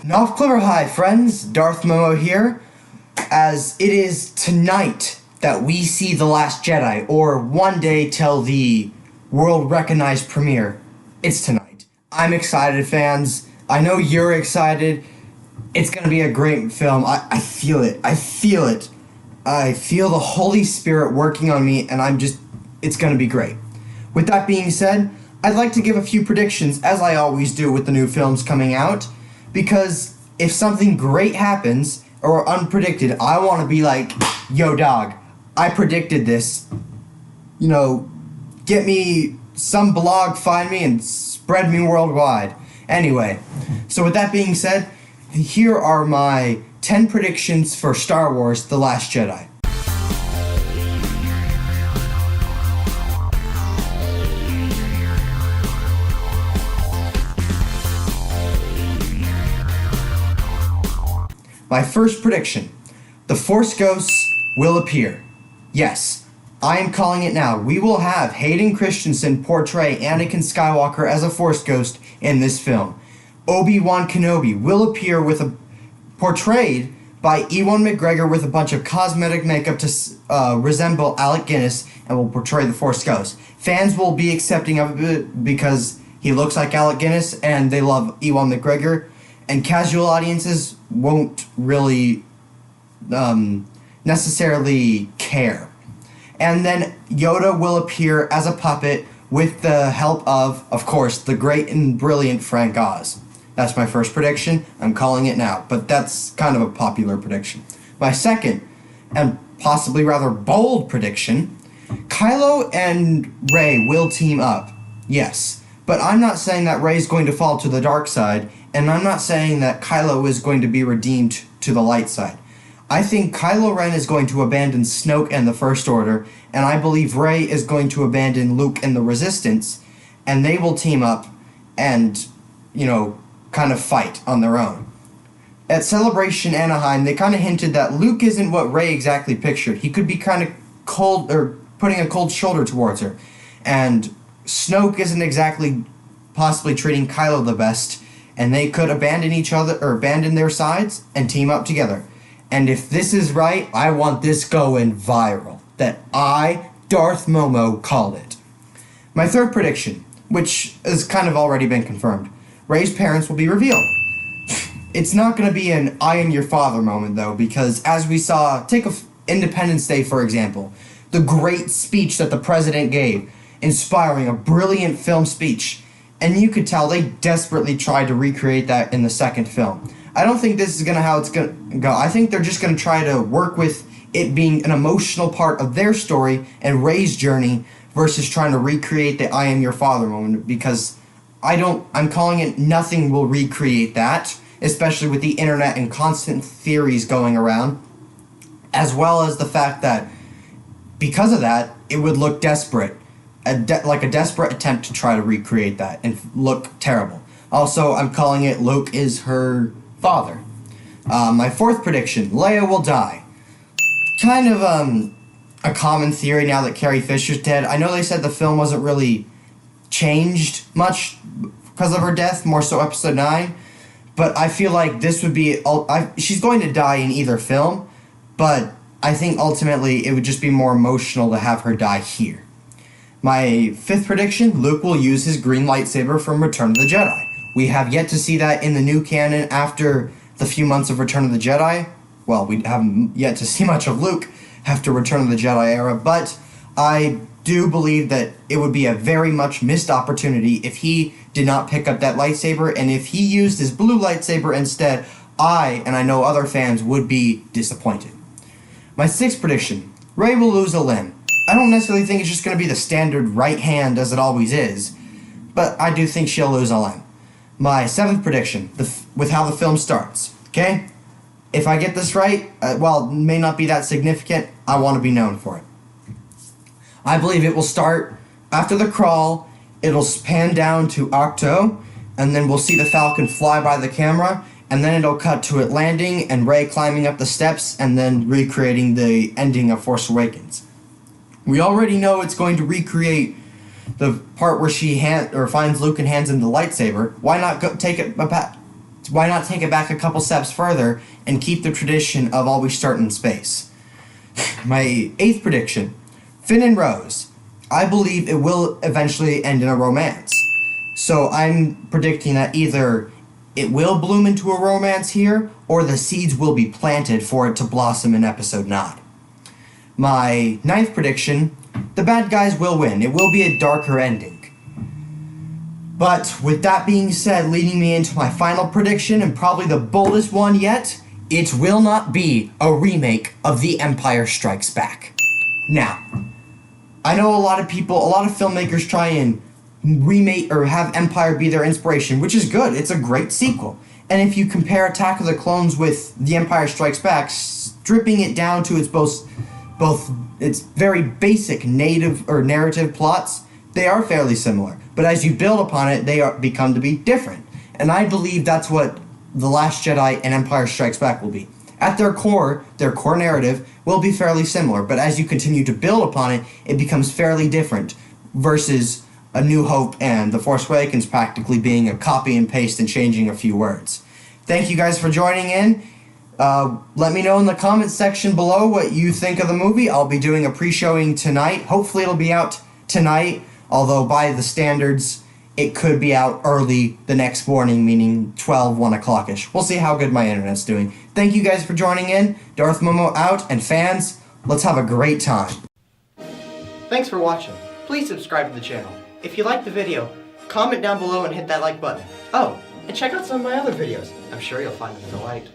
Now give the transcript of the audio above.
North Clover High, friends. Darth Momo here. As it is tonight that we see The Last Jedi, or one day till the world-recognized premiere. It's tonight. I'm excited, fans. I know you're excited. It's gonna be a great film. I feel it. I feel it. I feel the Holy Spirit working on me, and it's gonna be great. With that being said, I'd like to give a few predictions, as I always do with the new films coming out, because if something great happens, or unpredicted, I want to be like, yo dog, I predicted this. You know, get me some blog, find me, and spread me worldwide. Anyway, so with that being said, here are my 10 predictions for Star Wars: The Last Jedi. My first prediction: the Force Ghosts will appear. Yes, I am calling it now. We will have Hayden Christensen portray Anakin Skywalker as a Force Ghost in this film. Obi-Wan Kenobi will appear portrayed by Ewan McGregor with a bunch of cosmetic makeup to resemble Alec Guinness, and will portray the Force Ghost. Fans will be accepting of it because he looks like Alec Guinness and they love Ewan McGregor. And casual audiences won't really necessarily care. And then Yoda will appear as a puppet with the help of course, the great and brilliant Frank Oz. That's my first prediction. I'm calling it now, but that's kind of a popular prediction. My second, and possibly rather bold prediction: Kylo and Rey will team up. Yes, but I'm not saying that Rey's going to fall to the dark side. And I'm not saying that Kylo is going to be redeemed to the light side. I think Kylo Ren is going to abandon Snoke and the First Order, and I believe Rey is going to abandon Luke and the Resistance, and they will team up and, kind of fight on their own. At Celebration Anaheim, they kind of hinted that Luke isn't what Rey exactly pictured. He could be kind of cold, or putting a cold shoulder towards her. And Snoke isn't exactly possibly treating Kylo the best, and they could abandon each other, or abandon their sides, and team up together. And if this is right, I want this going viral. That I, Darth Momo, called it. My third prediction, which has kind of already been confirmed: Reys Parents will be revealed. It's not going to be an I am your father moment, though, because as we saw, take Independence Day, for example, the great speech that the president gave, inspiring, a brilliant film speech. And you could tell they desperately tried to recreate that in the second film. I don't think this is how it's going to go. I think they're just going to try to work with it being an emotional part of their story and Rey's journey versus trying to recreate the I am your father moment, because I'm calling it nothing will recreate that, especially with the internet and constant theories going around, as well as the fact that because of that, it would look desperate. Like a desperate attempt to try to recreate that and look terrible. Also, I'm calling it Luke is her father. My fourth prediction: Leia will die. Kind of a common theory now that Carrie Fisher's dead. I know they said the film wasn't really changed much because of her death, more so Episode 9. But I feel like this would be... she's going to die in either film, but I think ultimately it would just be more emotional to have her die here. My fifth prediction: Luke will use his green lightsaber from Return of the Jedi. We have yet to see that in the new canon after the few months of Return of the Jedi. Well, we haven't yet to see much of Luke after Return of the Jedi era, but I do believe that it would be a very much missed opportunity if he did not pick up that lightsaber, and if he used his blue lightsaber instead, and I know other fans, would be disappointed. My sixth prediction: Rey will lose a limb. I don't necessarily think it's just going to be the standard right hand as it always is, but I do think she'll lose a limb. My seventh prediction, with how the film starts, okay? If I get this right, it may not be that significant, I want to be known for it. I believe it will start after the crawl, it'll pan down to Octo, and then we'll see the Falcon fly by the camera, and then it'll cut to it landing, and Rey climbing up the steps, and then recreating the ending of Force Awakens. We already know it's going to recreate the part where she finds Luke and hands him the lightsaber. Why not take it why not take it back a couple steps further and keep the tradition of always starting in space? My 8th prediction, Finn and Rose. I believe it will eventually end in a romance. So I'm predicting that either it will bloom into a romance here, or the seeds will be planted for it to blossom in episode 9. My 9th prediction, the bad guys will win. It will be a darker ending. But with that being said, leading me into my final prediction, and probably the boldest one yet, it will not be a remake of The Empire Strikes Back. Now, I know a lot of filmmakers try and remake or have Empire be their inspiration, which is good. It's a great sequel. And if you compare Attack of the Clones with The Empire Strikes Back, stripping it down to its both its very basic narrative plots, they are fairly similar. But as you build upon it, they become to be different. And I believe that's what The Last Jedi and Empire Strikes Back will be. At their core narrative will be fairly similar, but as you continue to build upon it, it becomes fairly different, versus A New Hope and The Force Awakens practically being a copy and paste and changing a few words. Thank you guys for joining in. Let me know in the comments section below what you think of the movie. I'll be doing a pre-showing tonight. Hopefully it'll be out tonight, although by the standards, it could be out early the next morning, meaning 1 o'clock-ish. We'll see how good my internet's doing. Thank you guys for joining in. Darth Momo out, and fans, let's have a great time. Thanks for watching. Please subscribe to the channel. If you liked the video, comment down below and hit that like button. Oh, and check out some of my other videos. I'm sure you'll find them delight.